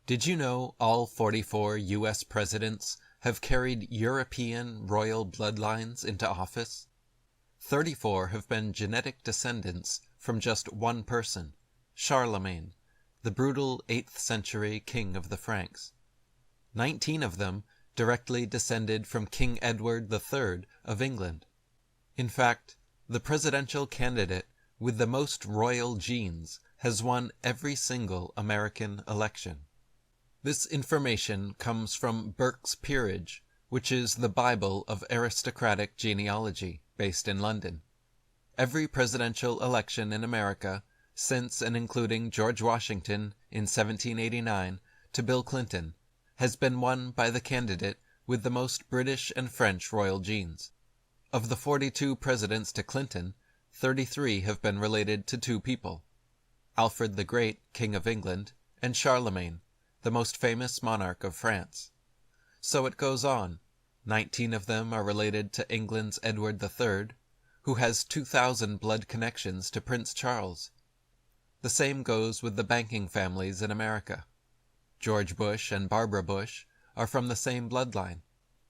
Did you know all 44 U.S. presidents have carried European royal bloodlines into office? 34 have been genetic descendants from just one person, Charlemagne, the brutal 8th century king of the Franks. 19 of them directly descended from King Edward III of England. In fact, the presidential candidate with the most royal genes has won every single American election. This information comes from Burke's Peerage, which is the Bible of aristocratic genealogy, based in London. Every presidential election in America, since and including George Washington in 1789 to Bill Clinton, has been won by the candidate with the most British and French royal genes. Of the 42 presidents to Clinton, 33 have been related to two people: Alfred the Great, King of England, and Charlemagne, the most famous monarch of France. So it goes on. 19 of them are related to England's Edward III, who has 2,000 blood connections to Prince Charles. The same goes with the banking families in America. George Bush and Barbara Bush are from the same bloodline,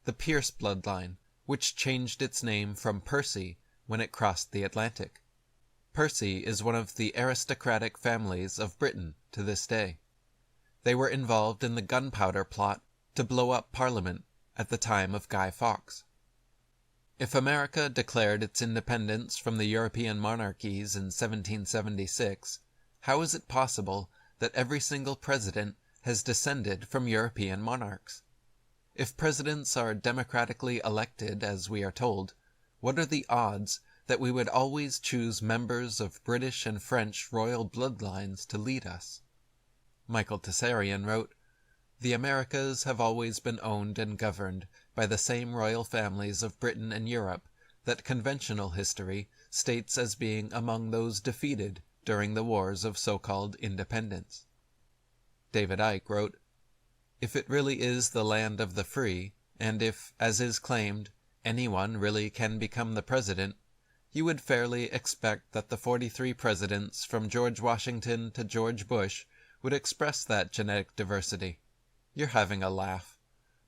the Pierce bloodline, which changed its name from Percy when it crossed the Atlantic. Percy is one of the aristocratic families of Britain to this day. They were involved in the gunpowder plot to blow up Parliament at the time of Guy Fawkes. If America declared its independence from the European monarchies in 1776, how is it possible that every single president has descended from European monarchs? If presidents are democratically elected, as we are told, what are the odds that we would always choose members of British and French royal bloodlines to lead us? Michael Tessarian wrote, "The Americas have always been owned and governed by the same royal families of Britain and Europe that conventional history states as being among those defeated during the wars of so-called independence." David Icke wrote, "If it really is the land of the free, and if, as is claimed, anyone really can become the president, you would fairly expect that the 43 presidents from George Washington to George Bush would express that genetic diversity. You're having a laugh.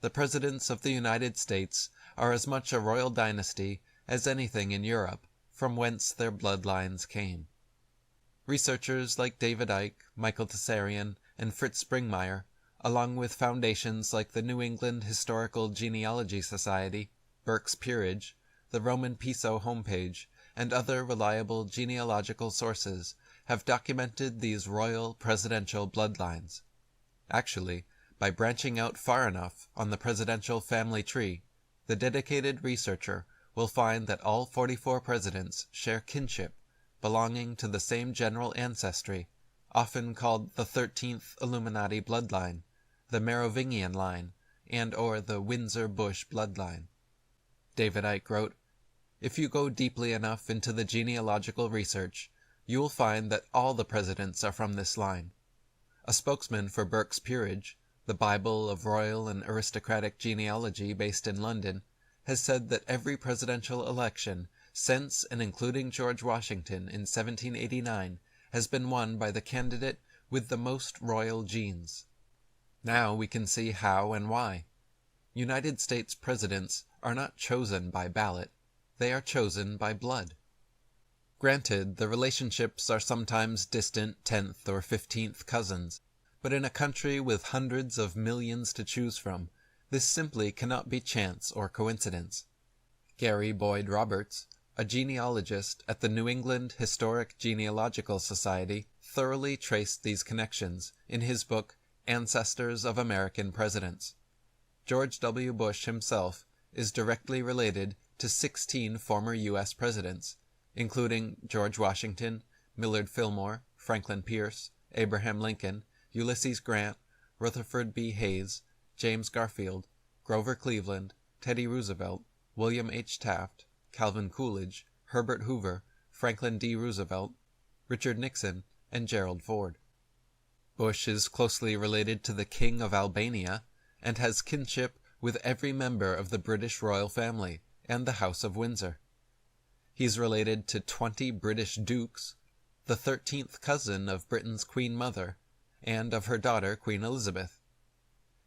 The presidents of the United States are as much a royal dynasty as anything in Europe, from whence their bloodlines came." Researchers like David Icke, Michael Tessarian, and Fritz Springmeier, along with foundations like the New England Historical Genealogy Society, Burke's Peerage, the Roman Piso homepage, and other reliable genealogical sources, have documented these royal presidential bloodlines. Actually, by branching out far enough on the presidential family tree, the dedicated researcher will find that all 44 presidents share kinship, belonging to the same general ancestry, often called the 13th Illuminati bloodline, the Merovingian line, and or the Windsor-Bush bloodline. David Icke wrote, "If you go deeply enough into the genealogical research, you will find that all the presidents are from this line." A spokesman for Burke's Peerage, the Bible of royal and aristocratic genealogy based in London, has said that every presidential election since and including George Washington in 1789 has been won by the candidate with the most royal genes. Now we can see how and why. United States presidents are not chosen by ballot, they are chosen by blood. Granted, the relationships are sometimes distant 10th or 15th cousins, but in a country with hundreds of millions to choose from, this simply cannot be chance or coincidence. Gary Boyd Roberts, a genealogist at the New England Historic Genealogical Society, thoroughly traced these connections in his book Ancestors of American Presidents. George W. Bush himself is directly related to 16 former U.S. presidents, including George Washington, Millard Fillmore, Franklin Pierce, Abraham Lincoln, Ulysses Grant, Rutherford B. Hayes, James Garfield, Grover Cleveland, Teddy Roosevelt, William H. Taft, Calvin Coolidge, Herbert Hoover, Franklin D. Roosevelt, Richard Nixon, and Gerald Ford. Bush is closely related to the King of Albania and has kinship with every member of the British royal family and the House of Windsor. He's related to 20 British dukes, the 13th cousin of Britain's Queen Mother, and of her daughter Queen Elizabeth.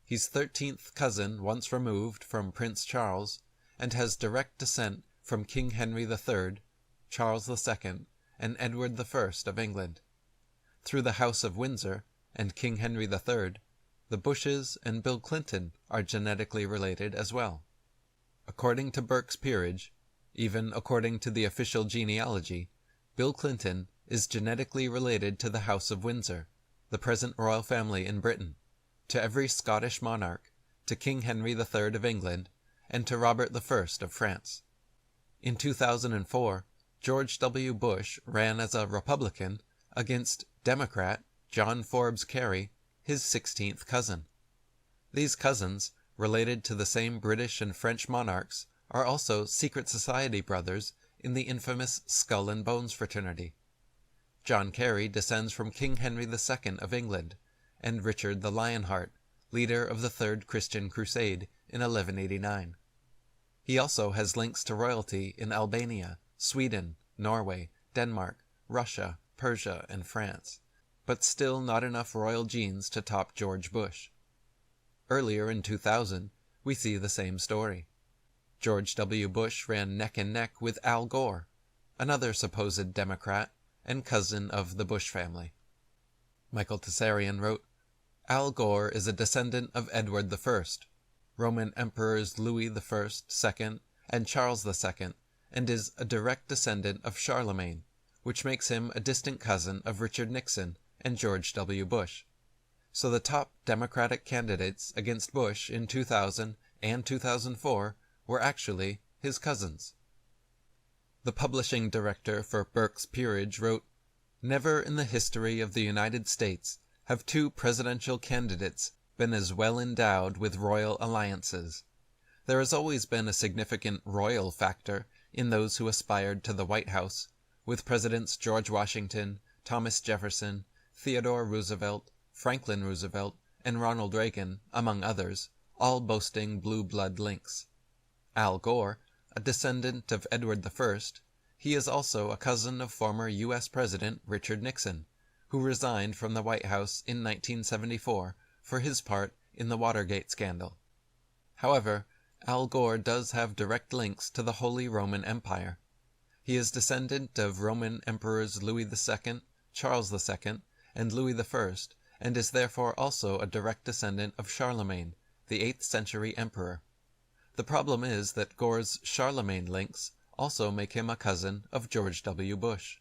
He's 13th cousin once removed from Prince Charles, and has direct descent from King Henry III, Charles II, and Edward I of England. Through the House of Windsor and King Henry III, the Bushes and Bill Clinton are genetically related as well. According to Burke's peerage, even according to the official genealogy, Bill Clinton is genetically related to the House of Windsor, the present royal family in Britain, to every Scottish monarch, to King Henry III of England, and to Robert I of France. In 2004, George W. Bush ran as a Republican against Democrat John Forbes Kerry, his 16th cousin. These cousins, related to the same British and French monarchs, are also secret society brothers in the infamous Skull and Bones fraternity. John Kerry descends from King Henry II of England, and Richard the Lionheart, leader of the Third Christian Crusade in 1189. He also has links to royalty in Albania, Sweden, Norway, Denmark, Russia, Persia, and France, but still not enough royal genes to top George Bush. Earlier in 2000, we see the same story. George W. Bush ran neck and neck with Al Gore, another supposed Democrat and cousin of the Bush family. Michael Tessarian wrote, Al Gore is a descendant of Edward I, Roman Emperors Louis I, II, and Charles II, and is a direct descendant of Charlemagne, which makes him a distant cousin of Richard Nixon and George W. Bush. So the top Democratic candidates against Bush in 2000 and 2004 were actually his cousins. The publishing director for Burke's Peerage wrote, Never in the history of the United States have two presidential candidates been as well endowed with royal alliances. There has always been a significant royal factor in those who aspired to the White House, with Presidents George Washington, Thomas Jefferson, Theodore Roosevelt, Franklin Roosevelt, and Ronald Reagan, among others, all boasting blue blood links. Al Gore, a descendant of Edward I, he is also a cousin of former U.S. President Richard Nixon, who resigned from the White House in 1974 for his part in the Watergate scandal. However, Al Gore does have direct links to the Holy Roman Empire. He is descendant of Roman Emperors Louis II, Charles II, and Louis I, and is therefore also a direct descendant of Charlemagne, the 8th century emperor. The problem is that Gore's Charlemagne links also make him a cousin of George W. Bush.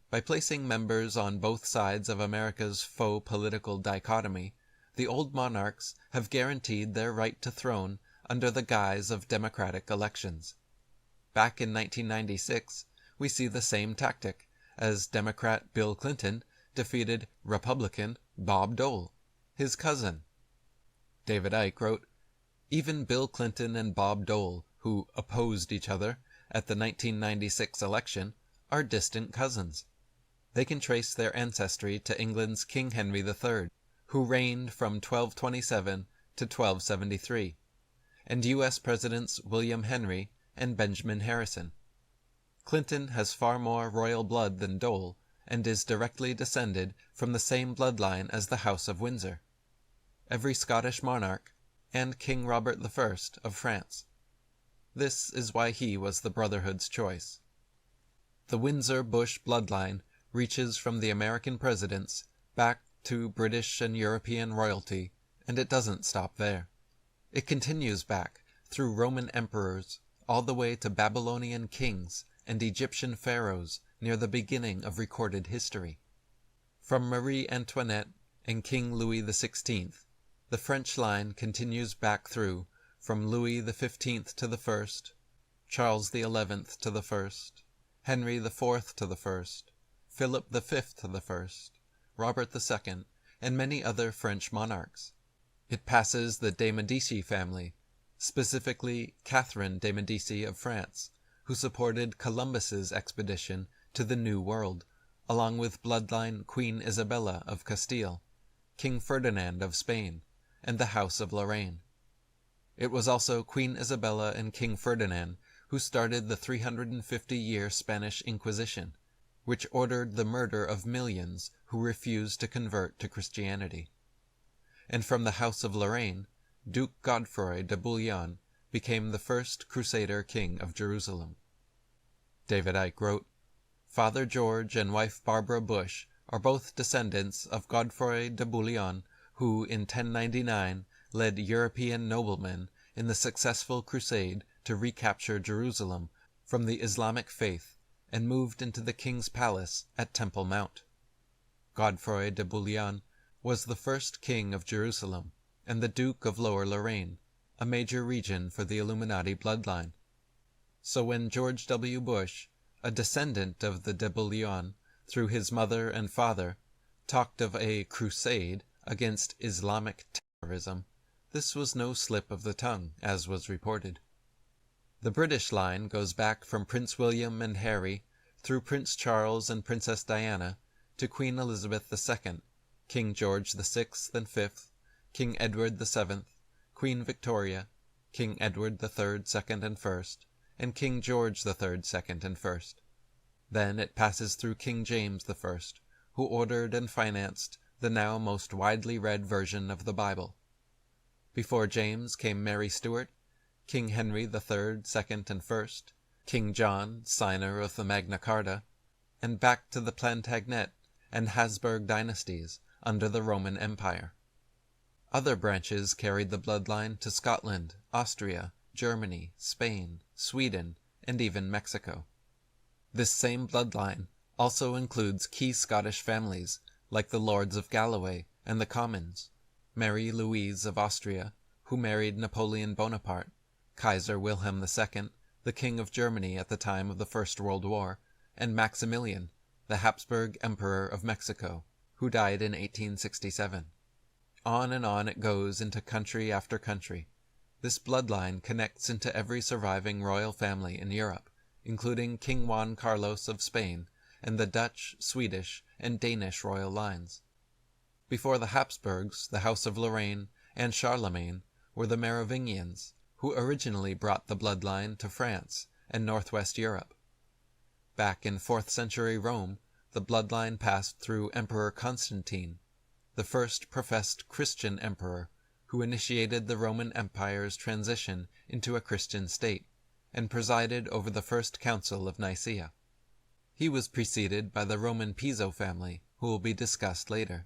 By placing members on both sides of America's faux political dichotomy, the old monarchs have guaranteed their right to throne under the guise of democratic elections. Back in 1996, we see the same tactic, as Democrat Bill Clinton defeated Republican Bob Dole, his cousin. David Icke wrote, Even Bill Clinton and Bob Dole, who opposed each other at the 1996 election, are distant cousins. They can trace their ancestry to England's King Henry III, who reigned from 1227 to 1273, and U.S. Presidents William Henry and Benjamin Harrison. Clinton has far more royal blood than Dole, and is directly descended from the same bloodline as the House of Windsor, every Scottish monarch, and King Robert I of France. This is why he was the Brotherhood's choice. The Windsor-Bush bloodline reaches from the American presidents back to British and European royalty, and it doesn't stop there. It continues back through Roman emperors all the way to Babylonian kings and Egyptian pharaohs near the beginning of recorded history. From Marie Antoinette and King Louis XVI, the French line continues back through from Louis XV to the First, Charles XI to the First, Henry IV to the First, Philip V to the First, Robert II, and many other French monarchs. It passes the de Medici family, specifically Catherine de Medici of France, who supported Columbus's expedition to the New World, along with bloodline Queen Isabella of Castile, King Ferdinand of Spain, and the House of Lorraine. It was also Queen Isabella and King Ferdinand who started the 350-year Spanish Inquisition, which ordered the murder of millions who refused to convert to Christianity. And from the House of Lorraine, Duke Godefroy de Bouillon became the first Crusader king of Jerusalem. David Icke wrote, "Father George and wife Barbara Bush are both descendants of Godefroy de Bouillon, who in 1099 led European noblemen in the successful crusade to recapture Jerusalem from the Islamic faith and moved into the king's palace at Temple Mount. Godefroy de Bouillon was the first king of Jerusalem and the Duke of Lower Lorraine, a major region for the Illuminati bloodline. So when George W. Bush, a descendant of the de Bouillon through his mother and father, talked of a crusade against Islamic terrorism, this was no slip of the tongue, as was reported. The British line goes back from Prince William and Harry, through Prince Charles and Princess Diana, to Queen Elizabeth II, King George VI and V, King Edward VII, Queen Victoria, King Edward III, II and I, and King George III, II and I. Then it passes through King James I, who ordered and financed the now most widely read version of the Bible. Before James came Mary Stuart, King Henry III, II and I, King John, signer of the Magna Carta, and back to the Plantagenet and Habsburg dynasties under the Roman Empire. Other branches carried the bloodline to Scotland, Austria, Germany, Spain, Sweden, and even Mexico. This same bloodline also includes key Scottish families like the Lords of Galloway and the Commons, Mary Louise of Austria, who married Napoleon Bonaparte, Kaiser Wilhelm II, the King of Germany at the time of the First World War, and Maximilian, the Habsburg Emperor of Mexico, who died in 1867. On and on it goes into country after country. This bloodline connects into every surviving royal family in Europe, including King Juan Carlos of Spain and the Dutch, Swedish, and Danish royal lines. Before the Habsburgs, the House of Lorraine, and Charlemagne were the Merovingians, who originally brought the bloodline to France and northwest Europe. Back in 4th century Rome, the bloodline passed through Emperor Constantine, the first professed Christian emperor who initiated the Roman Empire's transition into a Christian state, and presided over the First Council of Nicaea. He was preceded by the Roman Piso family, who will be discussed later.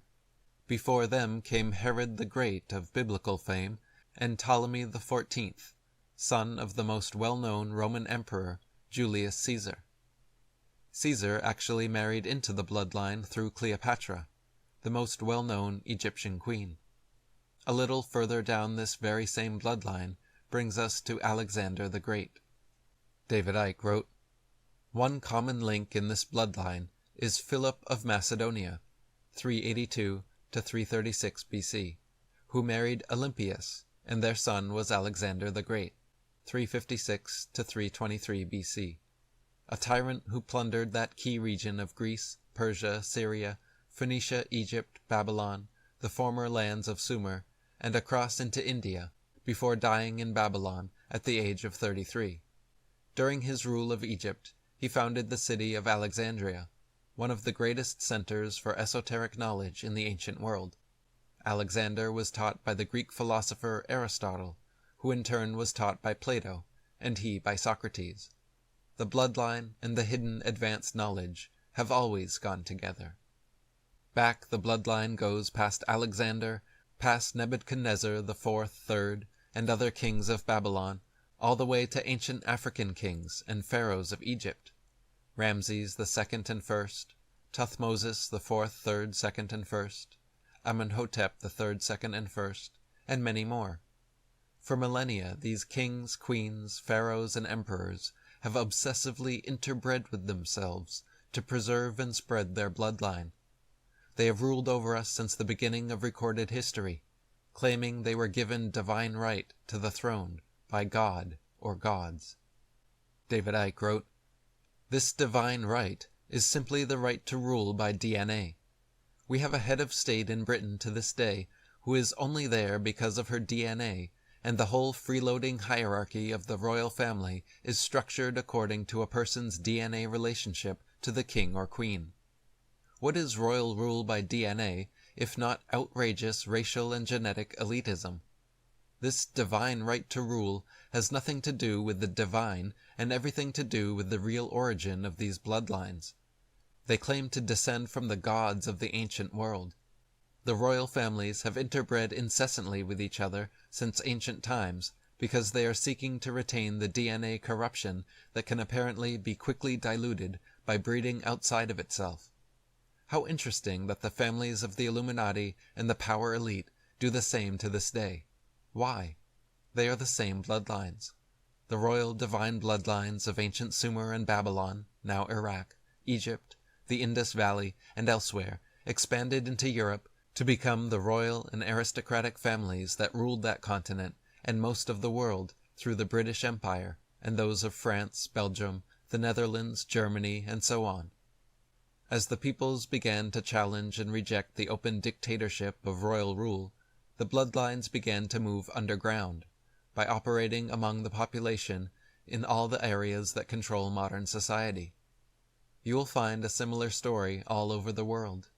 Before them came Herod the Great of biblical fame, and Ptolemy XIV, son of the most well-known Roman emperor, Julius Caesar. Caesar actually married into the bloodline through Cleopatra, the most well-known Egyptian queen. A little further down this very same bloodline brings us to Alexander the Great. David Icke wrote, "One common link in this bloodline is Philip of Macedonia, 382 to 336 BC, who married Olympias, and their son was Alexander the Great, 356 to 323 BC, a tyrant who plundered that key region of Greece, Persia, Syria, Phoenicia, Egypt, Babylon, the former lands of Sumer, and across into India, before dying in Babylon at the age of 33. During his rule of Egypt, he founded the city of Alexandria, one of the greatest centers for esoteric knowledge in the ancient world. Alexander was taught by the Greek philosopher Aristotle, who in turn was taught by Plato, and he by Socrates. The bloodline and the hidden advanced knowledge have always gone together. Back the bloodline goes past Alexander, past Nebuchadnezzar IV, III, and other kings of Babylon, all the way to ancient African kings and pharaohs of Egypt, Ramses II and I, Thutmose IV, III, II and I, Amenhotep III, II and I, and many more. For millennia, these kings, queens, pharaohs, and emperors have obsessively interbred with themselves to preserve and spread their bloodline. They have ruled over us since the beginning of recorded history, claiming they were given divine right to the throne by God or gods. David Icke wrote, "This divine right is simply the right to rule by DNA. We have a head of state in Britain to this day who is only there because of her DNA, and the whole freeloading hierarchy of the royal family is structured according to a person's DNA relationship to the king or queen. What is royal rule by DNA if not outrageous racial and genetic elitism? This divine right to rule has nothing to do with the divine and everything to do with the real origin of these bloodlines. They claim to descend from the gods of the ancient world. The royal families have interbred incessantly with each other since ancient times because they are seeking to retain the DNA corruption that can apparently be quickly diluted by breeding outside of itself. How interesting that the families of the Illuminati and the power elite do the same to this day. Why? They are the same bloodlines. The royal divine bloodlines of ancient Sumer and Babylon, now Iraq, Egypt, the Indus Valley, and elsewhere, expanded into Europe to become the royal and aristocratic families that ruled that continent and most of the world through the British Empire and those of France, Belgium, the Netherlands, Germany, and so on. As the peoples began to challenge and reject the open dictatorship of royal rule, the bloodlines began to move underground, by operating among the population in all the areas that control modern society. You will find a similar story all over the world.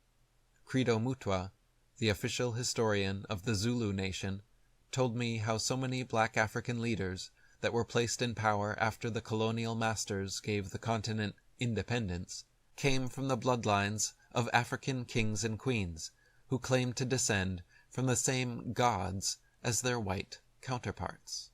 Credo Mutwa, the official historian of the Zulu nation, told me how so many black African leaders that were placed in power after the colonial masters gave the continent independence came from the bloodlines of African kings and queens who claimed to descend from the same gods as their white counterparts.